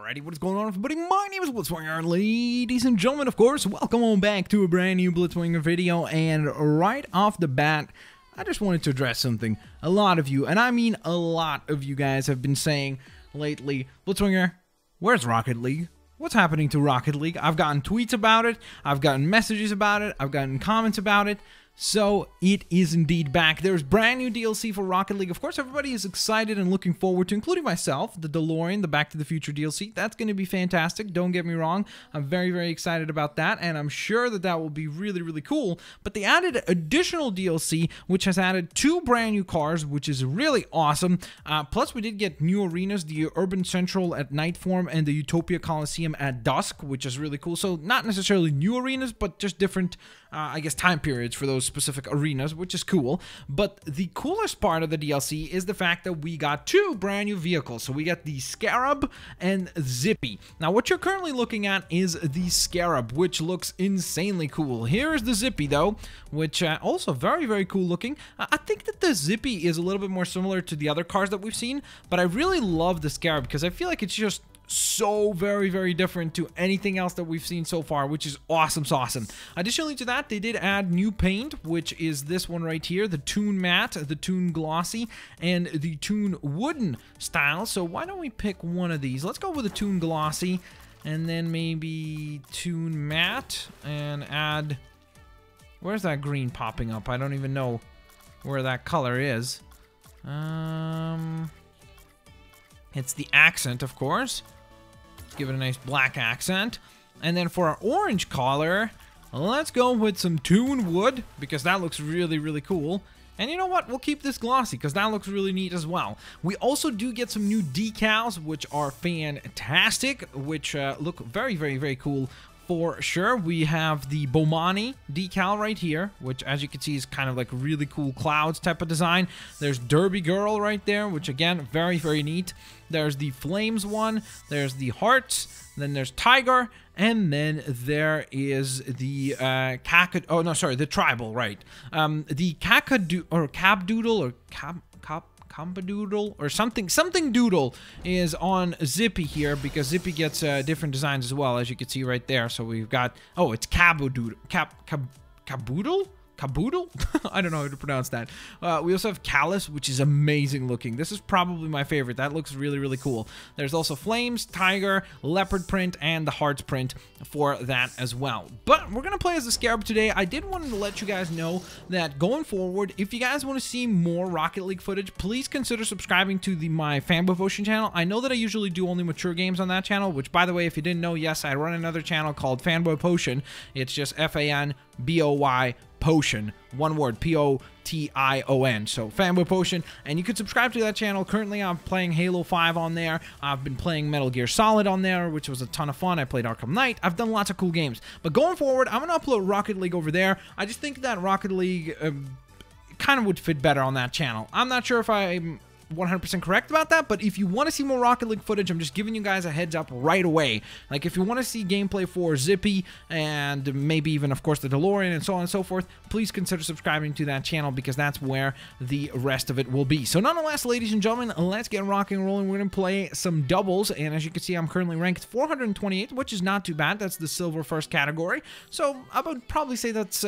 Alrighty, what is going on, everybody? My name is Blitzwinger, ladies and gentlemen, of course. Welcome on back to a brand new Blitzwinger video, and right off the bat, I just wanted to address something. A lot of you, and I mean a lot of you guys, have been saying lately, Blitzwinger, where's Rocket League? What's happening to Rocket League? I've gotten tweets about it, I've gotten messages about it, I've gotten comments about it. So, it is indeed back. There's brand new DLC for Rocket League. Of course, everybody is excited and looking forward to, including myself, the DeLorean, the Back to the Future DLC. That's going to be fantastic. Don't get me wrong. I'm very, very excited about that, and I'm sure that that will be really, really cool. But they added additional DLC, which has added 2 brand new cars, which is really awesome. Plus, we did get new arenas, the Urban Central at Nightform and the Utopia Coliseum at dusk, which is really cool. So, not necessarily new arenas, but just different, I guess, time periods for those specific arenas, which is cool. But the coolest part of the DLC is the fact that we got 2 brand new vehicles. So we got the Scarab and Zippy. Now what you're currently looking at is the Scarab, which looks insanely cool. Here is the Zippy though, which also very, very cool looking. I think that the Zippy is a little bit more similar to the other cars that we've seen, but I really love the Scarab because I feel like it's just so very, very different to anything else that we've seen so far, which is awesome sauce. Additionally to that, they did add new paint, which is this one right here, the Toon Matte, the Toon Glossy, and the Toon Wooden style. So why don't we pick one of these? Let's go with the Toon Glossy, and then maybe Toon Matte, and add... Where's that green popping up? I don't even know where that color is. It's the accent, of course. Give it a nice black accent. And then for our orange color, let's go with some Toon Wood, because that looks really, really cool. And you know what? We'll keep this glossy, because that looks really neat as well. We also do get some new decals, which are fantastic, which look very, very, very cool. For sure, we have the Bomani decal right here, which as you can see is kind of like really cool clouds type of design. There's Derby Girl right there, which again, very, very neat. There's the Flames one, there's the Hearts, then there's Tiger, and then there is the the Tribal, right. The Kakadu, or Cabdoodle, or Compadoodle or something doodle is on Zippy here, because Zippy gets different designs as well, as you can see right there. So we've got, oh, it's Caboodle, Caboodle? Caboodle? I don't know how to pronounce that. We also have Callus, which is amazing looking. This is probably my favorite. That looks really, really cool. There's also Flames, Tiger, Leopard print, and the Hearts print for that as well. But we're going to play as the Scarab today. I did want to let you guys know that going forward, if you guys want to see more Rocket League footage, please consider subscribing to my Fanboy Potion channel. I know that I usually do only mature games on that channel, which, by the way, if you didn't know, yes, I run another channel called Fanboy Potion. It's just FANBOY Potion, one word, P-O-T-I-O-N. So Fanboy Potion, and you can subscribe to that channel. Currently I'm playing Halo 5 on there. I've been playing Metal Gear Solid on there, which was a ton of fun. I played Arkham Knight. I've done lots of cool games, but going forward I'm gonna upload Rocket League over there. I just think that Rocket League kind of would fit better on that channel. I'm not sure if I'm 100% correct about that, but if you want to see more Rocket League footage, I'm just giving you guys a heads up right away. Like, if you want to see gameplay for Zippy, and maybe even, of course, the DeLorean, and so on and so forth, please consider subscribing to that channel, because that's where the rest of it will be. So nonetheless, ladies and gentlemen, let's get rocking and rolling. We're going to play some doubles, and as you can see, I'm currently ranked 428, which is not too bad. That's the silver first category, so I would probably say that's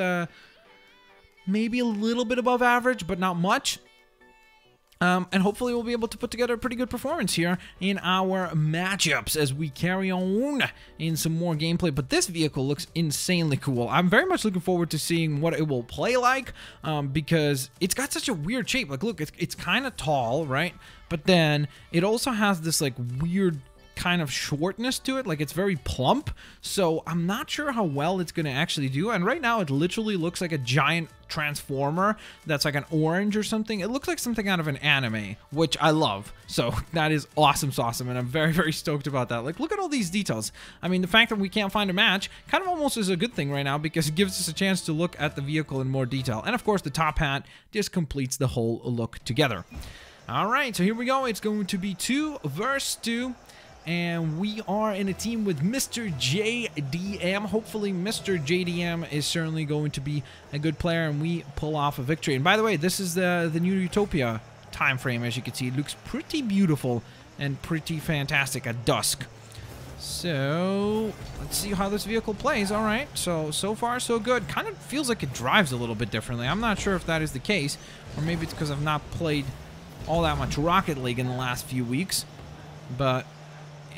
maybe a little bit above average, but not much. And hopefully we'll be able to put together a pretty good performance here in our matchups as we carry on in some more gameplay. But this vehicle looks insanely cool. I'm very much looking forward to seeing what it will play like, because it's got such a weird shape. Like, look, it's kind of tall, right? But then it also has this like weird kind of shortness to it, like it's very plump, so I'm not sure how well it's going to actually do. And right now it literally looks like a giant transformer that's like an orange or something. It looks like something out of an anime, which I love, so that is awesome, and I'm very, very stoked about that. Like, look at all these details. I mean, the fact that we can't find a match kind of almost is a good thing right now, because it gives us a chance to look at the vehicle in more detail. And of course the top hat just completes the whole look together. All right, so here we go. It's going to be 2 versus 2. And we are in a team with Mr. JDM. Hopefully, Mr. JDM is certainly going to be a good player, and we pull off a victory. And by the way, this is the new Utopia time frame. As you can see, it looks pretty beautiful and pretty fantastic at dusk. So, let's see how this vehicle plays. All right, so far so good. Kind of feels like it drives a little bit differently. I'm not sure if that is the case, or maybe it's because I've not played all that much Rocket League in the last few weeks, but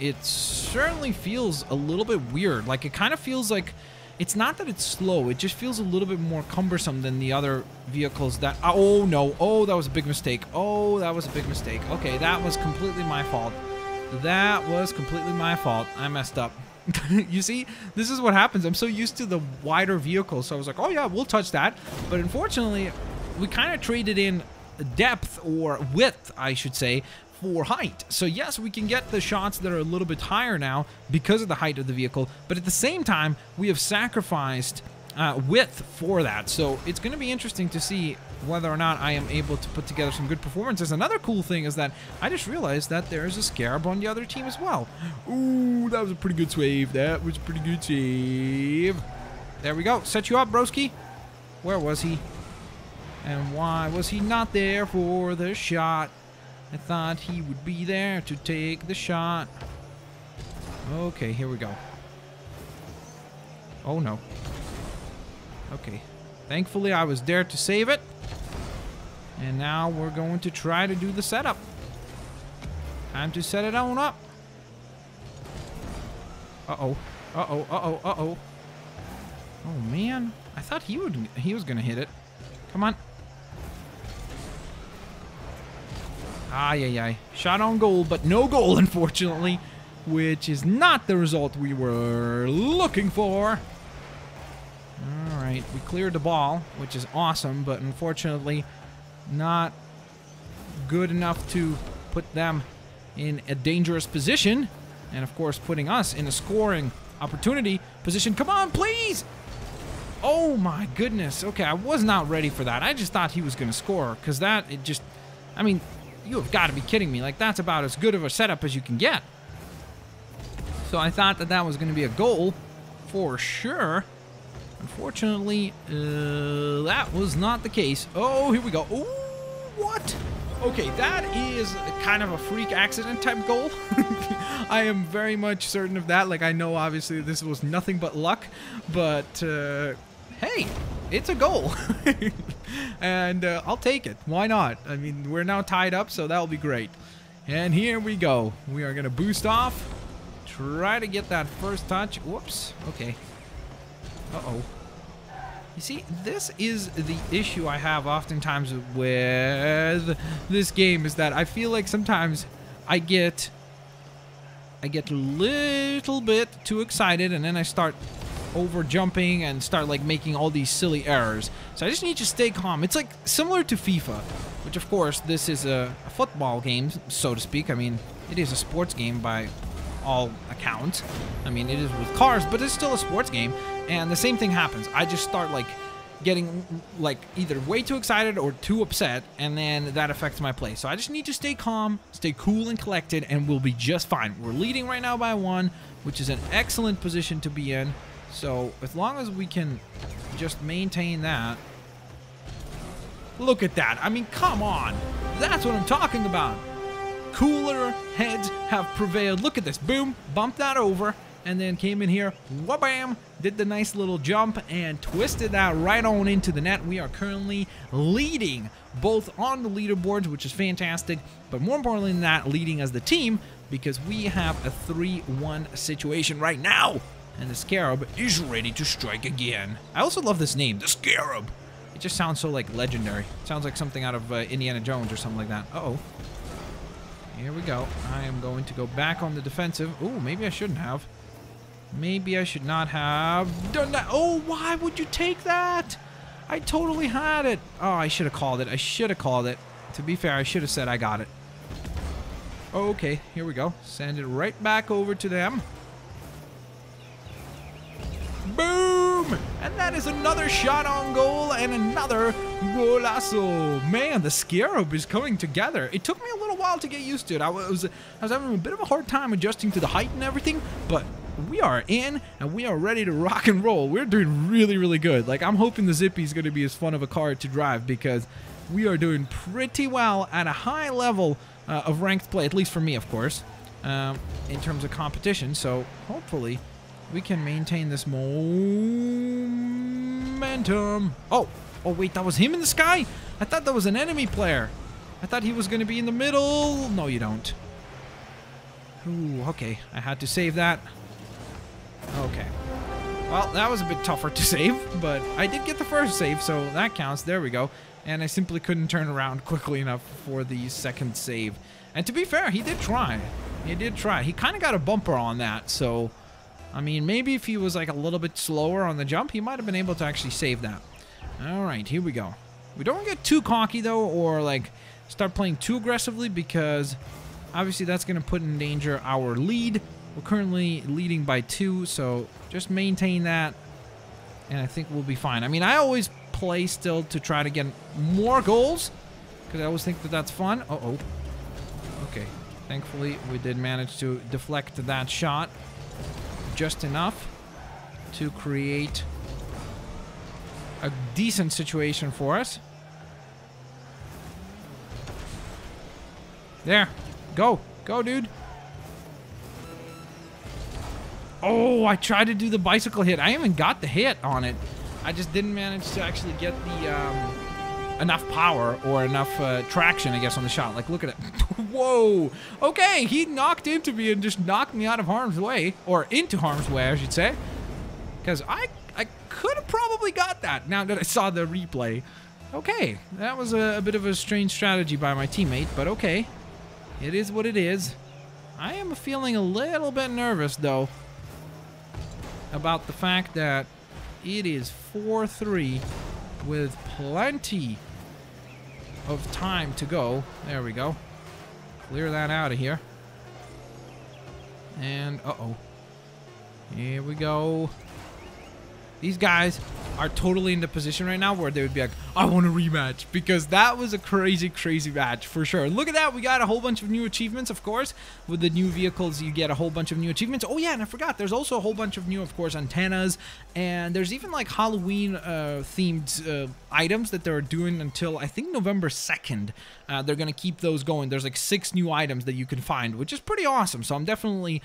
it certainly feels a little bit weird. Like, it kind of feels like, it's not that it's slow, it just feels a little bit more cumbersome than the other vehicles that, oh no, oh, that was a big mistake. Oh, that was a big mistake. Okay, that was completely my fault. That was completely my fault. I messed up. You see, this is what happens. I'm so used to the wider vehicles, so I was like, oh yeah, we'll touch that. But unfortunately, we kind of traded in depth, or width, I should say, for height. So yes, we can get the shots that are a little bit higher now because of the height of the vehicle, but at the same time, we have sacrificed width for that. So it's going to be interesting to see whether or not I am able to put together some good performances. Another cool thing is that I just realized that there's a Scarab on the other team as well. Ooh, that was a pretty good save. That was a pretty good save. There we go. Set you up, broski. Where was he? And why was he not there for the shot? I thought he would be there to take the shot. Okay, here we go. Oh no. Okay. Thankfully, I was there to save it. And now we're going to try to do the setup. Time to set it on up. Uh-oh. Uh-oh. Uh-oh. Uh-oh. Oh, man. I thought he was going to hit it. Come on. Ay. Shot on goal, but no goal, unfortunately. Which is not the result we were looking for. Alright, we cleared the ball, which is awesome, but unfortunately not good enough to put them in a dangerous position. And of course, putting us in a scoring opportunity position. Come on, please! Oh my goodness. Okay, I was not ready for that. I just thought he was going to score, because it just... I mean, you have got to be kidding me. Like, that's about as good of a setup as you can get. So I thought that was going to be a goal for sure. Unfortunately, that was not the case. Oh, here we go. Ooh, what? Okay, that is kind of a freak accident type goal. I am very much certain of that. Like, I know obviously this was nothing but luck, but hey, it's a goal. And I'll take it. Why not? I mean, we're now tied up, so that'll be great. And here we go. We are going to boost off. Try to get that first touch. Whoops. Okay. Uh-oh. You see, this is the issue I have oftentimes with this game, is that I feel like sometimes I get a little bit too excited, and then I start over jumping and start like making all these silly errors. So I just need to stay calm. It's like similar to FIFA, which of course this is a football game, so to speak. I mean, it is a sports game by all accounts. I mean, it is with cars, but it's still a sports game, and the same thing happens. I just start like getting like either way too excited or too upset, and then that affects my play. So I just need to stay calm, stay cool and collected, and we'll be just fine. We're leading right now by 1, which is an excellent position to be in. So as long as we can just maintain that. Look at that. I mean, come on. That's what I'm talking about. Cooler heads have prevailed. Look at this. Boom. Bumped that over. And then came in here. Wha-bam. Did the nice little jump and twisted that right on into the net. We are currently leading both on the leaderboards, which is fantastic. But more importantly than that, leading as the team, because we have a 3-1 situation right now. And the Scarab is ready to strike again. I also love this name, the Scarab. It just sounds so like legendary. It sounds like something out of Indiana Jones or something like that. Uh-oh. Here we go. I am going to go back on the defensive. Ooh, maybe I shouldn't have. Maybe I should not have done that. Oh, why would you take that? I totally had it. Oh, I should have called it. I should have called it. To be fair, I should have said I got it. Okay, here we go. Send it right back over to them. Boom! And that is another shot on goal and another golazo. Man, the Scarab is coming together. It took me a little while to get used to it. I was having a bit of a hard time adjusting to the height and everything, but we are in and we are ready to rock and roll. We're doing really, really good. Like, I'm hoping the Zippy is going to be as fun of a car to drive, because we are doing pretty well at a high level of ranked play, at least for me, of course. in terms of competition. So hopefully we can maintain this momentum. Oh, wait, that was him in the sky? I thought that was an enemy player. I thought he was going to be in the middle. No, you don't. Ooh, okay. I had to save that. Okay. Well, that was a bit tougher to save, but I did get the first save, so that counts. There we go. And I simply couldn't turn around quickly enough for the second save. And to be fair, he did try. He did try. He kind of got a bumper on that, so... I mean, maybe if he was like a little bit slower on the jump, he might have been able to actually save that. Alright, here we go. We don't get too cocky, though, or like start playing too aggressively, because obviously that's going to put in danger our lead. We're currently leading by 2, so just maintain that, and I think we'll be fine. I mean, I always play still to try to get more goals, because I always think that that's fun. Uh-oh. Okay. Thankfully, we did manage to deflect that shot just enough to create a decent situation for us. There. Go. Go, dude. Oh, I tried to do the bicycle hit. I even got the hit on it. I just didn't manage to actually get the enough power or enough traction, I guess, on the shot. Like, look at it. Whoa. Okay, he knocked into me and just knocked me out of harm's way. Or into harm's way, I should say. Because I could have probably got that now that I saw the replay. Okay, that was a bit of a strange strategy by my teammate, but okay. It is what it is. I am feeling a little bit nervous, though, about the fact that it is 4-3 with plenty of time to go. There we go. Clear that out of here. And, uh-oh. Here we go. These guys are totally in the position right now where they would be like, I want a rematch, because that was a crazy, crazy match for sure. Look at that. We got a whole bunch of new achievements, of course. With the new vehicles, you get a whole bunch of new achievements. Oh, yeah, and I forgot. There's also a whole bunch of new, of course, antennas. And there's even like Halloween themed items that they're doing until, I think, November 2nd. They're going to keep those going. There's like 6 new items that you can find, which is pretty awesome. So I'm definitely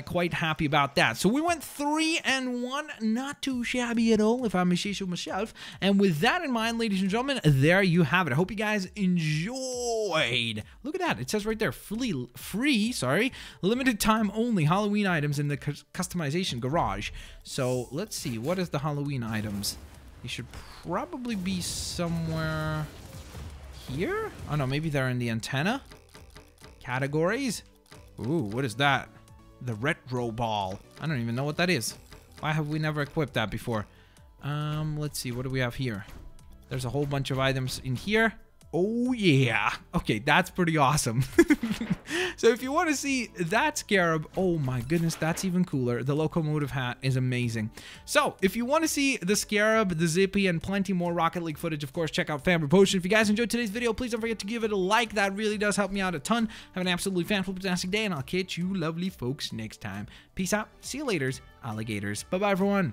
quite happy about that. So we went 3-1. Not too shabby at all, if I may say so myself. And with that in mind, ladies and gentlemen, there you have it. I hope you guys enjoyed. Look at that. It says right there, free, limited time only Halloween items in the customization garage. So let's see. What is the Halloween items? They should probably be somewhere here. Oh no, maybe they're in the antenna categories. Ooh, what is that? The retro ball. I don't even know what that is. Why have we never equipped that before? Let's see. What do we have here? There's a whole bunch of items in here. Oh, yeah. Okay, that's pretty awesome. So if you want to see that scarab, oh my goodness, that's even cooler. The locomotive hat is amazing. So if you want to see the scarab, the zippy, and plenty more Rocket League footage, of course, check out Favorite Potion. If you guys enjoyed today's video, please don't forget to give it a like. That really does help me out a ton. Have an absolutely fantastic day, and I'll catch you lovely folks next time. Peace out. See you laters, alligators. Bye-bye, everyone.